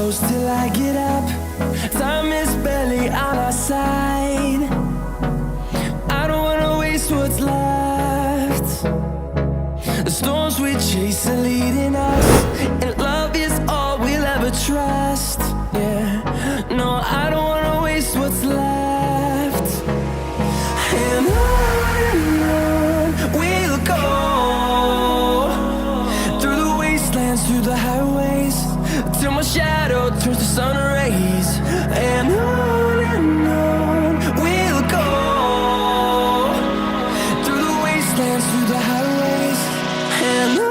close till I get up. Time is barely on our side. I don't wanna waste what's left. The storms we chase are leading us, and love is all we'll ever trust. Yeah, no, I don't wanna waste what's left. And on we'll go, through the wastelands, through the highways, till my shadow turns to sun rays. And on we'll go, through the wastelands, through the highways, and on.